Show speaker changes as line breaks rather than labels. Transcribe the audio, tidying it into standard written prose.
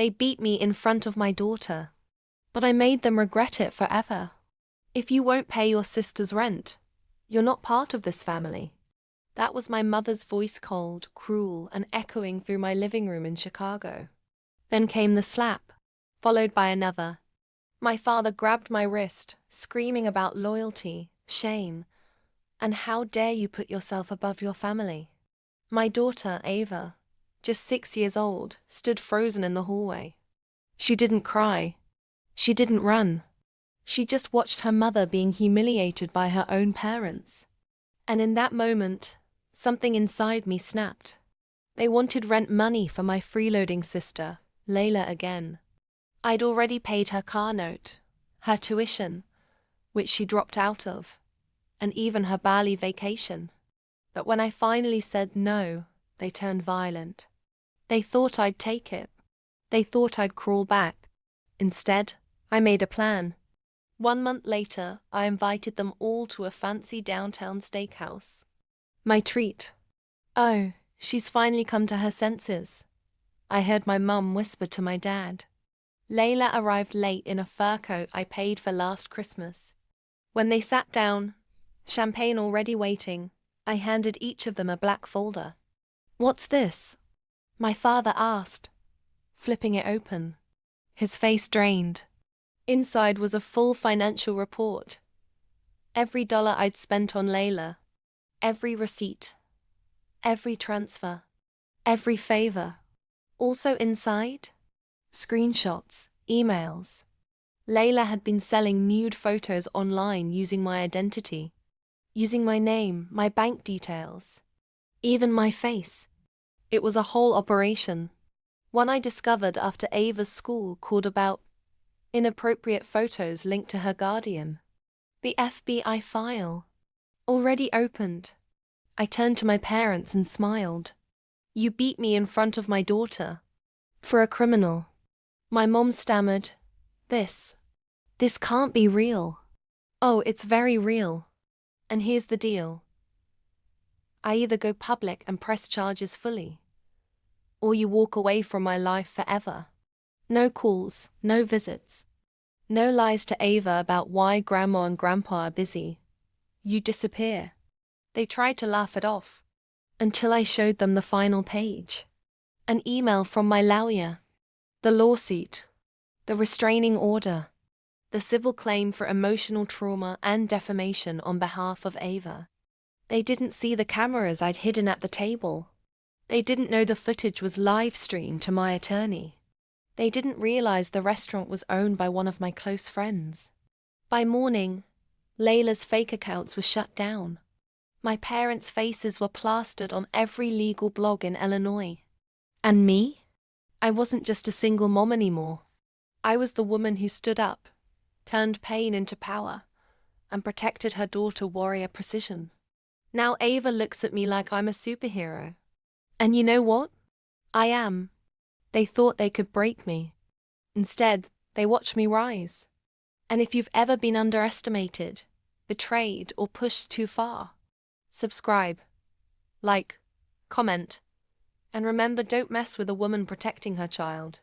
They beat me in front of my daughter. But I made them regret it forever. If you won't pay your sister's rent, you're not part of this family. That was my mother's voice, cold, cruel, and echoing through my living room in Chicago. Then came the slap, followed by another. My father grabbed my wrist, screaming about loyalty, shame, and how dare you put yourself above your family. My daughter, Ava, just 6 years old, stood frozen in the hallway. She didn't cry. She didn't run. She just watched her mother being humiliated by her own parents. And in that moment, something inside me snapped. They wanted rent money for my freeloading sister, Layla, again. I'd already paid her car note, her tuition, which she dropped out of, and even her Bali vacation. But when I finally said no, they turned violent. They thought I'd take it. They thought I'd crawl back. Instead, I made a plan. 1 month later, I invited them all to a fancy downtown steakhouse. My treat. Oh, she's finally come to her senses, I heard my mum whisper to my dad. Layla arrived late in a fur coat I paid for last Christmas. When they sat down, champagne already waiting, I handed each of them a black folder. "What's this?" my father asked, flipping it open. His face drained. Inside was a full financial report. Every dollar I'd spent on Layla, every receipt, every transfer, every favor. Also inside, screenshots, emails. Layla had been selling nude photos online using my identity, using my name, my bank details, even my face. It was a whole operation. One I discovered after Ava's school called about inappropriate photos linked to her guardian. The FBI file. Already opened. I turned to my parents and smiled. "You beat me in front of my daughter. For a criminal." My mom stammered, This can't be real." "Oh, it's very real. And here's the deal. I either go public and press charges fully, or you walk away from my life forever. No calls, no visits, no lies to Ava about why Grandma and Grandpa are busy. You disappear." They tried to laugh it off, until I showed them the final page. An email from my lawyer. The lawsuit. The restraining order. The civil claim for emotional trauma and defamation on behalf of Ava. They didn't see the cameras I'd hidden at the table. They didn't know the footage was live streamed to my attorney. They didn't realize the restaurant was owned by one of my close friends. By morning, Layla's fake accounts were shut down. My parents' faces were plastered on every legal blog in Illinois. And me? I wasn't just a single mom anymore. I was the woman who stood up, turned pain into power, and protected her daughter warrior precision. Now Ava looks at me like I'm a superhero. And you know what? I am. They thought they could break me. Instead, they watched me rise. And if you've ever been underestimated, betrayed, or pushed too far, subscribe, like, comment, and remember, don't mess with a woman protecting her child.